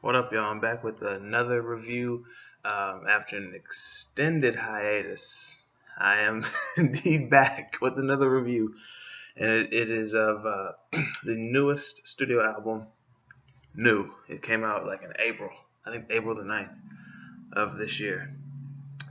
What up, y'all? I'm back with another review after an extended hiatus. I am indeed back with another review, and it is of the newest studio album. New. It came out like in April. I think April the 9th of this year.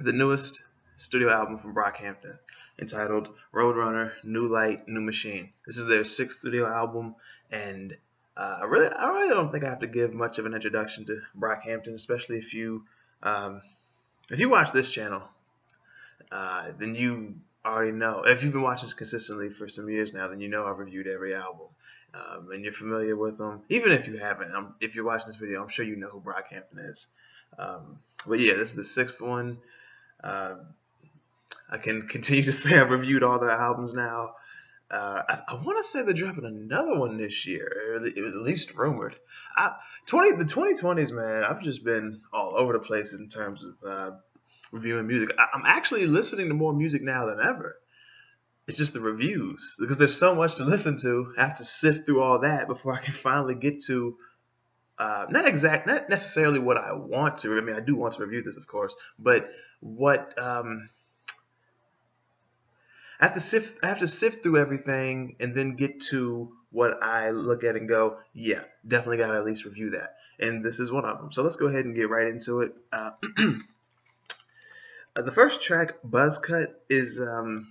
The newest studio album from Brockhampton, entitled Roadrunner, New Light, New Machine. This is their sixth studio album, and I really don't think I have to give much of an introduction to Brockhampton, especially if you watch this channel, then you already know. If you've been watching this consistently for some years now, then you know I've reviewed every album, and you're familiar with them. Even if you haven't, if you're watching this video, I'm sure you know who Brockhampton is. But yeah, this is the sixth one. I can continue to say I've reviewed all their albums now. I want to say they're dropping another one this year. It was at least rumored. The 2020s, man, I've just been all over the places in terms of reviewing music. I'm actually listening to more music now than ever. It's just the reviews, because there's so much to listen to. I have to sift through all that before I can finally get to not necessarily what I want to. I mean, I do want to review this, of course, but what I have to sift through everything and then get to what I look at and go, yeah, definitely got to at least review that. And this is one of them. So let's go ahead and get right into it. The first track, Buzz Cut, is I'm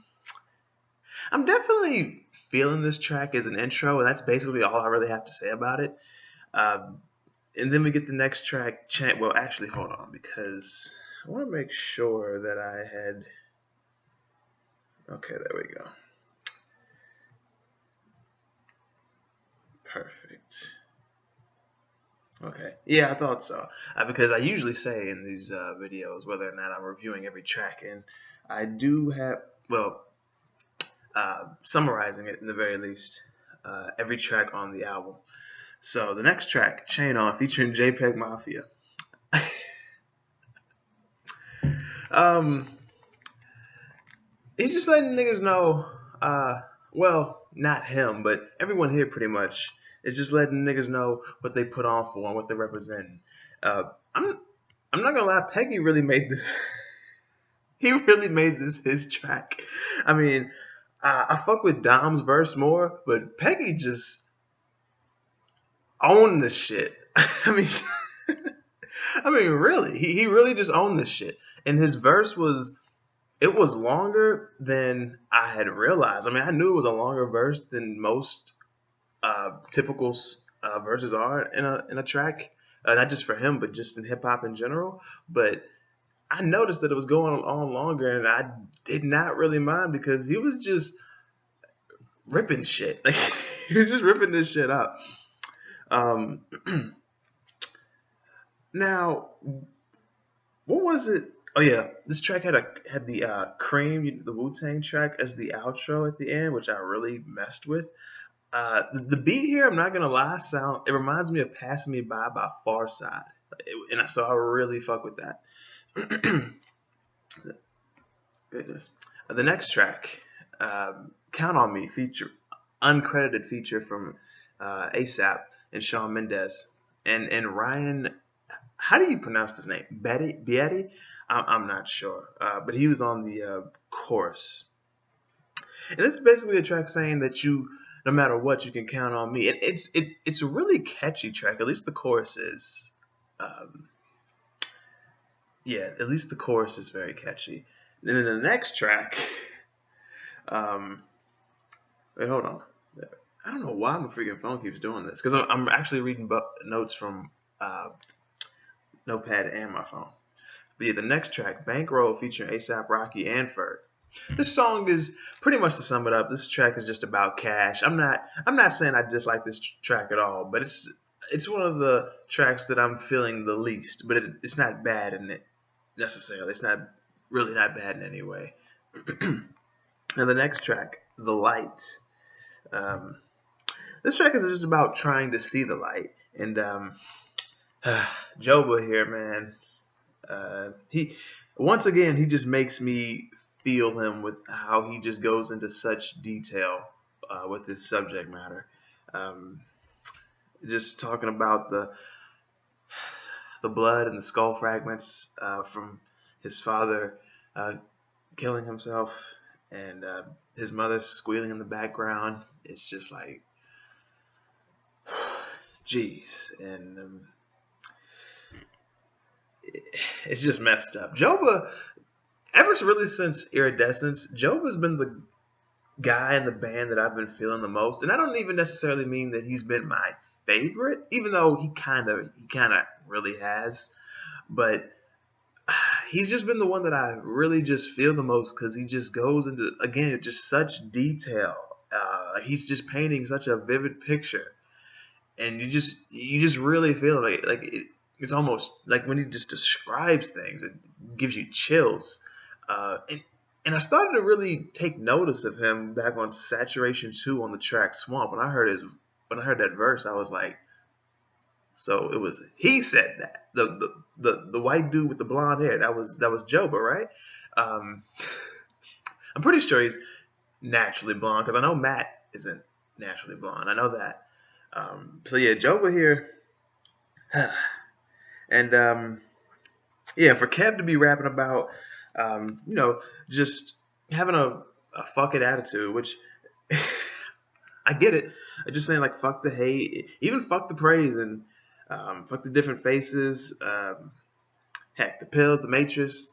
definitely feeling this track as an intro, and that's basically all I really have to say about it. And then we get the next track, Chant. Well, actually, hold on, because I want to make sure that I had. Okay, there we go. Perfect. Okay. Yeah, I thought so. Because I usually say in these videos whether or not I'm reviewing every track, and I do have, well, summarizing it in the very least, every track on the album. So the next track, Chain On, featuring JPEG Mafia. He's just letting niggas know, well, not him, but everyone here pretty much is just letting niggas know what they put on for and what they represent. I'm not gonna lie, Peggy really made this. He really made this his track. I mean, I fuck with Dom's verse more, but Peggy just owned this shit. I mean, really, he really just owned this shit, and his verse was. It was longer than I had realized. I mean, I knew it was a longer verse than most typical verses are in a track, not just for him, but just in hip hop in general. But I noticed that it was going on longer, and I did not really mind because he was just ripping shit. Like he was just ripping this shit up. Now, what was it? Oh yeah, this track had the Cream, the Wu-Tang track, as the outro at the end, which I really messed with. The beat here, I'm not gonna lie, it reminds me of "Passing Me by Far Side," and so I really fuck with that. Goodness. The next track, "Count on Me," uncredited feature from ASAP and Shawn Mendes and Ryan. How do you pronounce this name? Beatty? I'm not sure, but he was on the chorus. And this is basically a track saying that no matter what, you can count on me. And it's a really catchy track. At least the chorus is. Yeah, at least the chorus is very catchy. And then the next track. Wait, hold on. I don't know why my freaking phone keeps doing this, because I'm actually reading notes from Notepad and my phone. But yeah, the next track, Bankroll, featuring ASAP Rocky and Ferg. This song is pretty much, to sum it up, this track is just about cash. I'm not saying I dislike this track at all, but it's one of the tracks that I'm feeling the least. But it's not bad in it necessarily. It's not bad in any way. Now the next track, The Light. This track is just about trying to see the light, and Joba here, man. He just makes me feel him with how he just goes into such detail with his subject matter. Just talking about the blood and the skull fragments from his father killing himself, and his mother squealing in the background. It's just like, jeez, and it's just messed up. Joba, ever really since Iridescence, Joba's been the guy in the band that I've been feeling the most, and I don't even necessarily mean that he's been my favorite, even though he kind of really has, but he's just been the one that I really just feel the most because he just goes into, again, just such detail. He's just painting such a vivid picture, and you just really feel it's almost like when he just describes things, it gives you chills. And I started to really take notice of him back on Saturation 2 on the track Swamp. When I heard that verse, I was like, so it was, he said that. The white dude with the blonde hair, that was Joba, right? I'm pretty sure he's naturally blonde, because I know Matt isn't naturally blonde. I know that. So yeah, Joba here. And yeah, for Kev to be rapping about just having a fuck it attitude, which I get it. I'm just saying, like, fuck the hate, even fuck the praise, and fuck the different faces, heck, the pills, the matrix,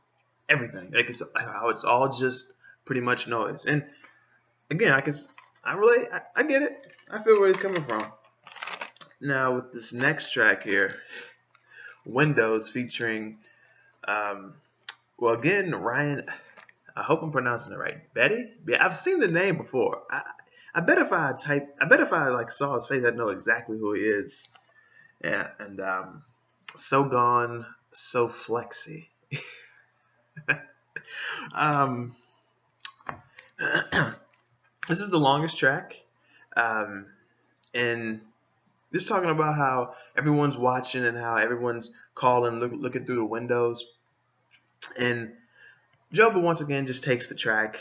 everything. Like, it's how it's all just pretty much noise. And again, I get it. I feel where he's coming from. Now with this next track here, Windows, featuring well, again, Ryan, I hope I'm pronouncing it right. Betty? Yeah, I've seen the name before. I bet if I like saw his face, I'd know exactly who he is. Yeah, and so gone, so flexy. This is the longest track, and just talking about how everyone's watching and how everyone's calling, looking through the windows, and Joba once again just takes the track,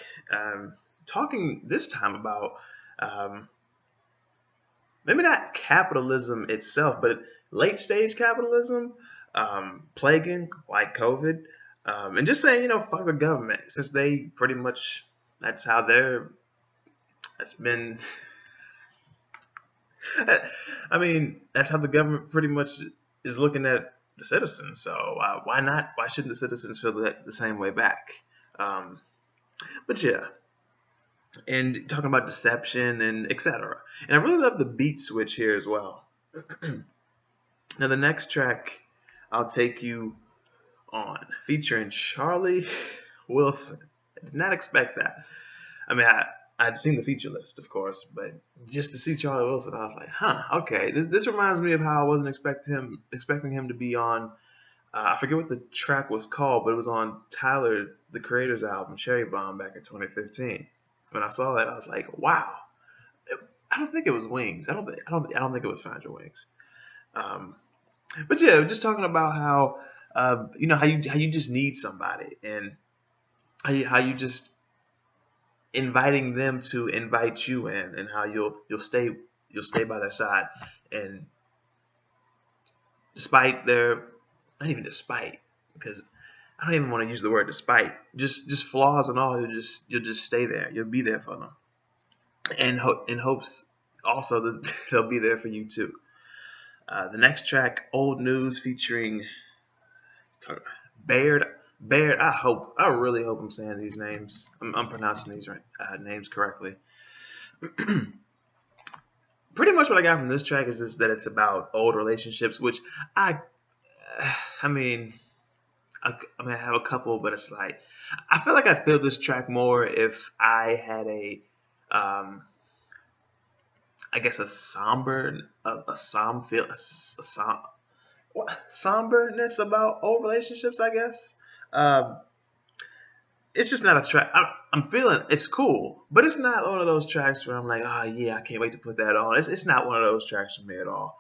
talking this time about maybe not capitalism itself, but late stage capitalism, plaguing like COVID, and just saying, fuck the government, since they pretty much, that's been, I mean, that's how the government pretty much is looking at the citizens. So why not? Why shouldn't the citizens feel the same way back? But yeah, and talking about deception and etc. And I really love the beat switch here as well. Now the next track, I'll Take You On, featuring Charlie Wilson. I did not expect that. I mean, I'd seen the feature list, of course, but just to see Charlie Wilson, I was like, huh, okay. This reminds me of how I wasn't expecting him to be on, I forget what the track was called, but it was on Tyler, the Creator's album, Cherry Bomb, back in 2015. So when I saw that, I was like, wow. I don't think it was Wings. I don't think it was Find Your Wings. But yeah, just talking about how how you just need somebody, and how you just inviting them to invite you in, and how you'll stay by their side, and despite their, not even despite, because I don't even want to use the word despite, just flaws and all, you'll just stay there. You'll be there for them, and in hopes also that they'll be there for you too. The next track, Old News, featuring Baird. I really hope I'm saying these names. I'm pronouncing these names correctly. Pretty much what I got from this track is just that it's about old relationships, which I mean, I have a couple, but it's like, I feel like I'd feel this track more if I had I guess a somberness about old relationships, I guess. It's just not a track. I'm feeling it's cool, but it's not one of those tracks where I'm like, oh yeah, I can't wait to put that on. It's not one of those tracks for me at all.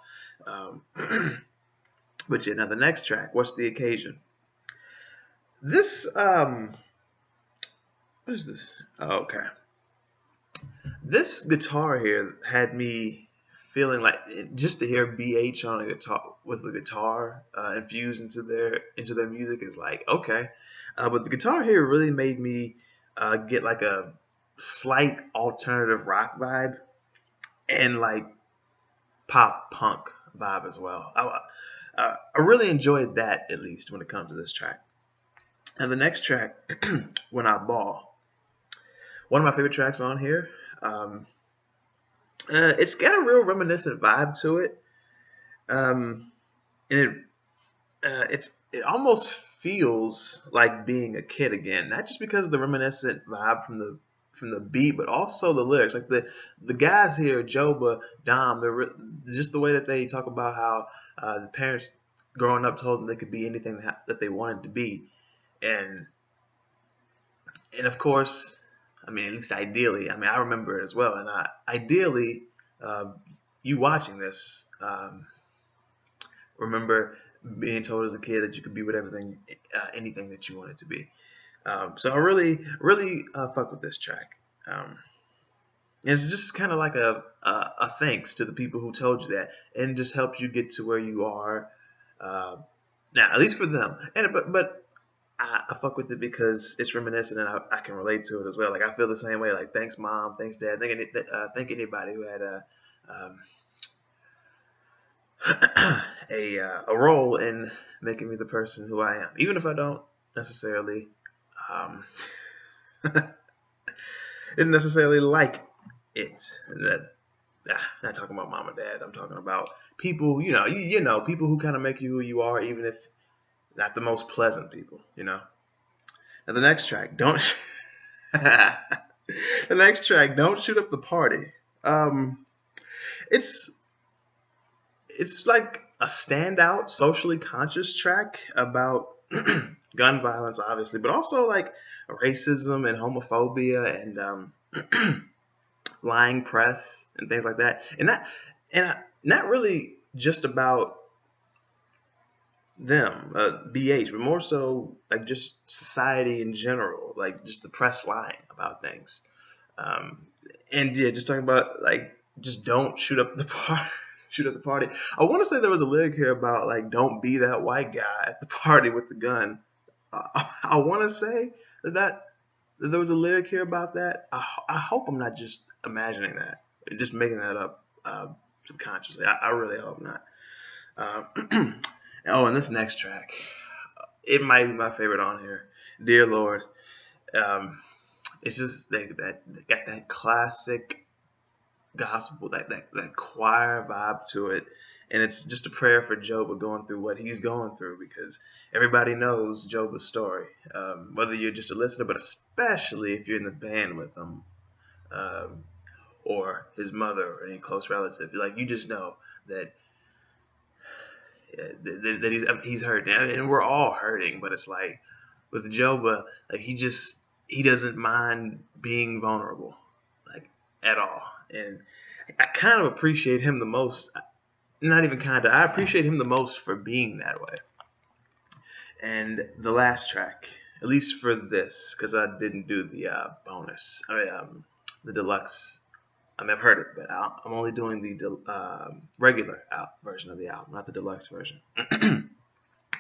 But yeah, now the next track, What's the Occasion? This what is this? Oh, okay. This guitar here had me feeling like just to hear BH on a guitar with the guitar infused into their music is like okay, but the guitar here really made me get like a slight alternative rock vibe and like pop punk vibe as well. I really enjoyed that at least when it comes to this track. And the next track, When I Ball, one of my favorite tracks on here. It's got a real reminiscent vibe to it, and it almost feels like being a kid again. Not just because of the reminiscent vibe from the beat, but also the lyrics. Like the guys here, Joba, Dom, just the way that they talk about how the parents growing up told them they could be anything that they wanted to be, and of course, I mean, at least ideally, I mean, I remember it as well. And ideally, you watching this, remember being told as a kid that you could be anything that you wanted to be. So I really, really fuck with this track. And it's just kind of like a thanks to the people who told you that, and just helps you get to where you are now, at least for them. And but I fuck with it because it's reminiscent and I can relate to it as well. Like I feel the same way. Like thanks mom, thanks dad, thank anybody who had a role in making me the person who I am, even if I don't necessarily didn't necessarily like it. And not talking about mom and dad. I'm talking about people. You know people who kind of make you who you are, even if not the most pleasant people, Now the next track, don't shoot up the party. It's like a standout, socially conscious track about gun violence, obviously, but also like racism and homophobia and lying press and things like that, and not really just about them, BH, but more so like just society in general, like just the press lying about things, and yeah, just talking about like just don't shoot up the party. Shoot up the party. I want to say there was a lyric here about like don't be that white guy at the party with the gun. I want to say that there was a lyric here about that. I hope I'm not just imagining that, just making that up subconsciously. I really hope not. Oh, and this next track, it might be my favorite on here. Dear Lord, it's just they got that classic gospel, that choir vibe to it, and it's just a prayer for Joba going through what he's going through, because everybody knows Joba's story, whether you're just a listener, but especially if you're in the band with him, or his mother or any close relative. Like you just know that he's hurting, and we're all hurting. But it's like with Joba, like he doesn't mind being vulnerable, like at all. And I kind of appreciate him the most. Not even kind of. I appreciate him the most for being that way. And the last track, at least for this, because I didn't do the bonus, the deluxe. I mean, I've heard it, but I'm only doing the regular version of the album, not the deluxe version. The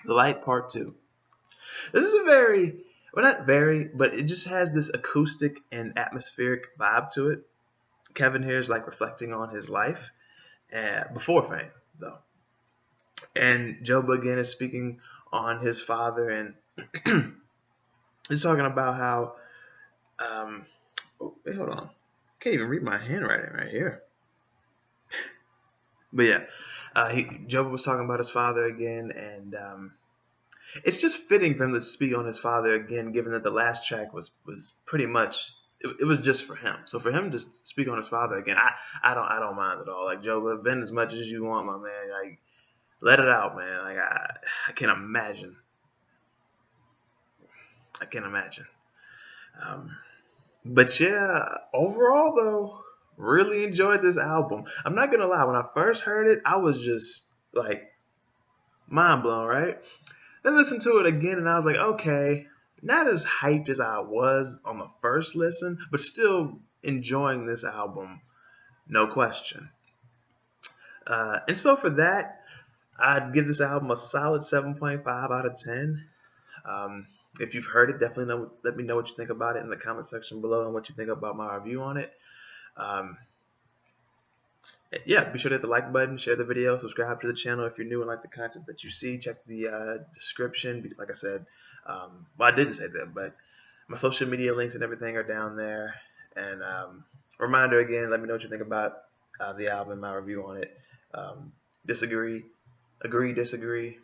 Light Part 2. This is not very, but it just has this acoustic and atmospheric vibe to it. Kevin here is like reflecting on his life before fame, though. And Joba again is speaking on his father, and he's talking about how, wait, hold on. Can't even read my handwriting right here. But yeah, Joba was talking about his father again, and it's just fitting for him to speak on his father again, given that the last track was pretty much it was just for him. So for him to speak on his father again, I don't mind at all. Like Joba, vent as much as you want, my man. Like let it out, man. Like I can't imagine. I can't imagine. But yeah, overall though, really enjoyed this album. I'm not gonna lie, when I first heard it, I was just like mind blown, right? Then listened to it again and I was like, okay, not as hyped as I was on the first listen, but still enjoying this album, no question. And so for that, I'd give this album a solid 7.5 out of 10. If you've heard it, definitely let me know what you think about it in the comment section below and what you think about my review on it. Yeah, be sure to hit the like button, share the video, subscribe to the channel if you're new and like the content that you see. Check the description. Like I said, well, I didn't say that, but my social media links and everything are down there. And reminder again, let me know what you think about the album, my review on it. Disagree, agree, disagree.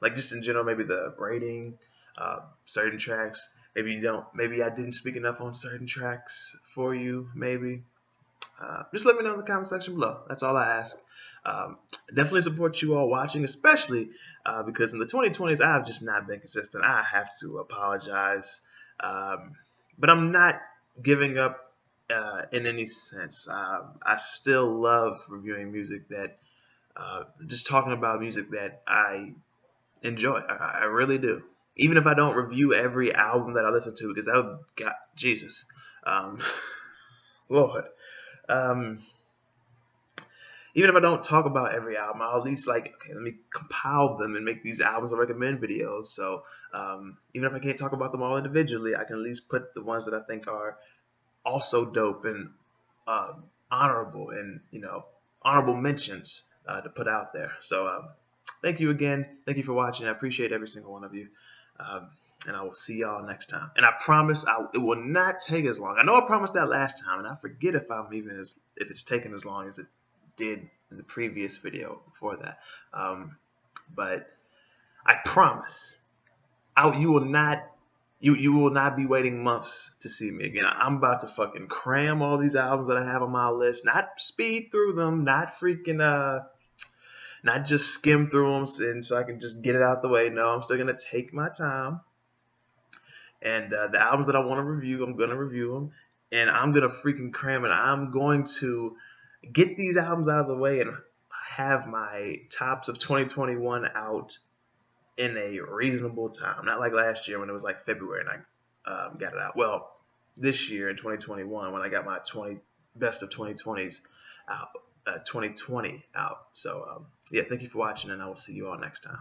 Like just in general, maybe the rating, certain tracks. Maybe you don't. Maybe I didn't speak enough on certain tracks for you. Maybe. Just let me know in the comment section below. That's all I ask. Definitely support you all watching, especially because in the 2020s, I have just not been consistent. I have to apologize. But I'm not giving up in any sense. I still love reviewing music that, just talking about music that I enjoy. I really do. Even if I don't review every album that I listen to, because that would, God, Jesus, Lord. Even if I don't talk about every album, I'll at least like, okay, let me compile them and make these albums I recommend videos. So even if I can't talk about them all individually, I can at least put the ones that I think are also dope and honorable and, honorable mentions to put out there. So thank you again. Thank you for watching. I appreciate every single one of you. And I will see y'all next time. And I promise it will not take as long. I know I promised that last time, and I forget if it's taken as long as it did in the previous video before that. But I promise, you will not be waiting months to see me again. I'm about to fucking cram all these albums that I have on my list. Not speed through them. Not freaking not just skim through them and so I can just get it out the way. No, I'm still gonna take my time. And the albums that I want to review, I'm going to review them. And I'm going to freaking cram it. I'm going to get these albums out of the way and have my tops of 2021 out in a reasonable time. Not like last year when it was like February and I got it out. Well, this year in 2021 when I got my best of 2020s out, 2020 out. So, yeah, thank you for watching, and I will see you all next time.